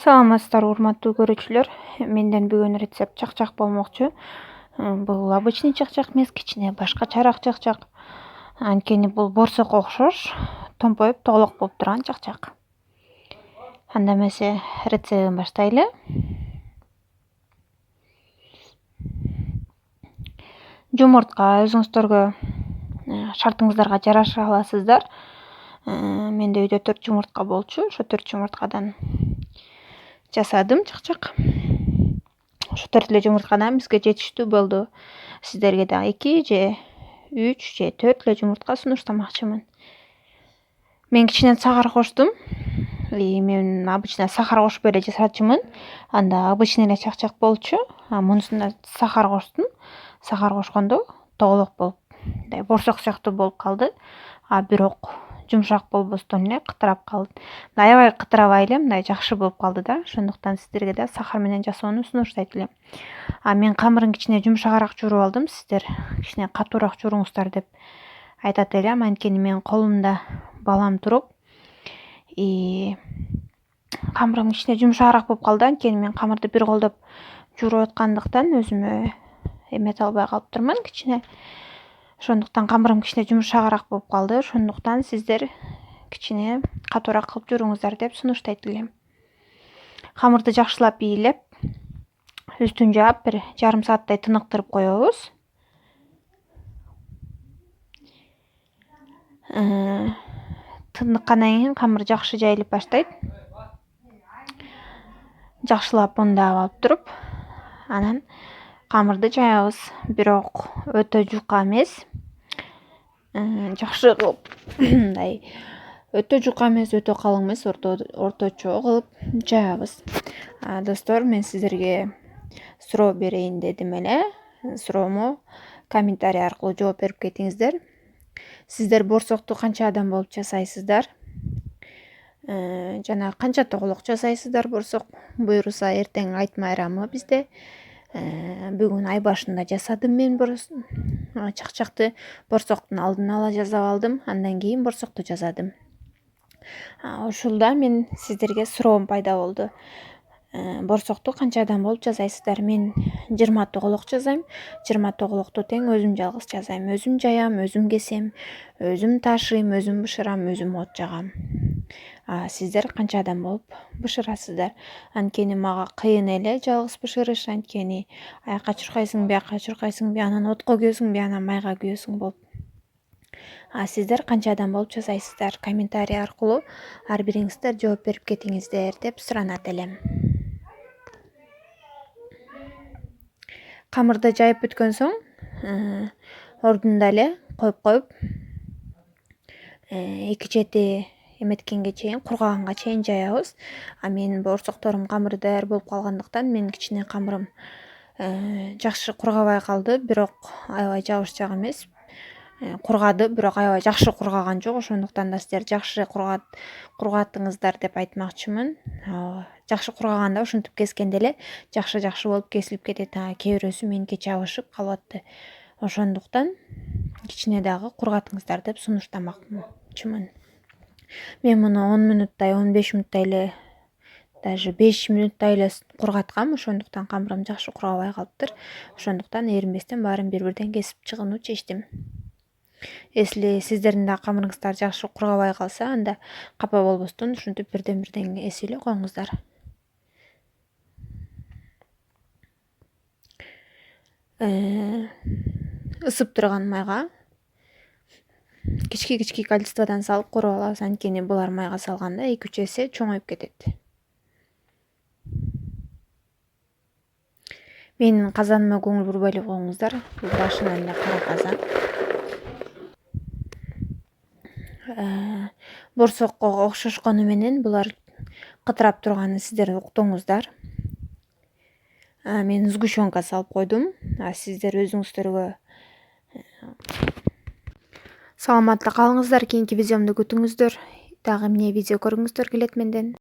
Саламатсыздарбы урматтуу көрүүчүлөр. Менден бүгүн рецепт чакчак болмокчу. Бул обычный чакчак эмес, кичине башкачараак чакчак. Анткени бул борсокко окшош томпоюп тоголок болуп турган чакчак. Анда эмесе рецептин баштайлы. Жумуртка өзүңүздөргө шартыңыздарга жараша аласыздар. Менде үйдө 4 жумуртка болчу. Ошо 4 жумурткадан жасадым чакчак. Ошо 4 эле жумурткадан бизге жетиштүү болду. Сиздерге дагы 2 же 3 же 4 эле жумуртка сунуштамакчымын. Мен кичине сахар коштум. Мен обычно сахар кошпой эле жасачумун. Анда обычный эле чакчак болчу. Мунусунда сахар коштум. Сахар кошкондо тоголок болуп, мындай борсок сыяктуу болуп калды. Бирок жумшак болбостон эле кытырап калды. Аябай кытырабай эле мындай жакшы болуп калды да. Ошондуктан сиздерге да сахар менен жасоону сунуштайт элем. Мен камырын кичине жумшагыраак жууруп алдым. Сиздер кичине катуураак жууруңуздар деп айтат элем. Анткени менин колумда балам туруп, камырым кичине жумшагыраак болуп калды. Анткени мен камырды бир колдоп жууруп аткандыктан өзүмө эмете албай калыптырмын кичине. Ошондуктан камырым кичине жумшагыраак болуп калды. Ошондуктан сиздер кичине катуураак кылып жууруңуздар деп сунуштайт элем. Камырды жакшылап ийилеп, үстүн жаап бир жарым сааттай тыныктырып коебуз. Тыныткандан кийин камыр жакшы жайылып баштайт. Жакшылап ундап алып туруп, анан камырды жаябыз. Бирок өтө жука эмес. Жакшы кылып мындай өтө жука эмес, өтө калың эмес, орточо кылып жаябыз. Достор, мен сиздерге суроо берейин дедим эле. Суроомо комментарий аркылуу жооп берип кетиңиздер. Сиздер борсокту канчадан болуп жасайсыздар? Жана канча тоголок жасайсыздар борсок? Буюрса эртең айт майрамы бизде. Бүгүн ай башында жасадым мен чакчакты. Борсоктун алдын ала жасап алдым, андан кийин борсокту жасадым. Ушулда мен сиздерге суроом пайда болду. Борсокту канчадан болуп жасайсыздар? Мен 20 тоголок жасайм. 20 тоголокту тең өзүм жалгыз жасайм. Өзүм жаям, өзүм кесем, өзүм ташыйм, өзүм бышырам, өзүм от жагам. Сиздер канчадан болуп бышырасыздар? Анткени мага кыйын эле жалгыз бышырыш. Анткени аяка чуркайсың, бияка чуркайсың, анан отко күйөсүң, анан майга күйөсүң болуп. Сиздер канчадан болуп жасайсыздар? Комментарий аркылуу ар бириңиздер жооп берип кетиңиздер деп суранат элем. Камырды жайып бүткөн соң ордунда эле коюп 2 чети эметкенге чейин, кургаганга чейин жаябыз. Менин борсокторум камыры даяр болуп калгандыктан менин кичине камырым жакшы кургабай калды. Бирок аябай жабышчак эмес. Кургады, бирок аябай жакшы кургаган жок. Ошондуктан да сиздер жакшы кургатыңыздар деп айтмакчымын. Жакшы кургаганда ушинтип кескенде эле жакшы болуп кесилип кетет. Кээ бирөөсү меники жабышып калып. Ошондуктан кичине дагы кургатыңыздар деп сунуштамакчымын. Мен муну 10 мүнөттай, 15 мүнөттай эле, даже 5 мүнөттай эле кургаткам. Ошондуктан камырым жакшы кургабай калыптыр. Ошондуктан эринбестен баарын бири-бирден кесип чыгууну чечтим. Если сиздердин да камырыңыздар жакшы кургабай калса, анда капа болбостон ушинтип бирден эсип эле коюңуздар. Ысып турган майга кички количестводан салып кууруп алабыз. Анткени булар майга салганда 2-3 эсе чоңоюп кетет. Менин казаныма көңүл бурбай эле коюңуздар. Бул башынан эле кара казан. Борсокко окшошкону менен булар кытырап турганын сиздер уктуңуздар. Мен сгущенка салып койдум. Сиздер өзүңүздөргө саламатта калыңыздар. Кийинки видеомду күтүңүздөр. Дагы эмне видео көргүңүздөр келет менден?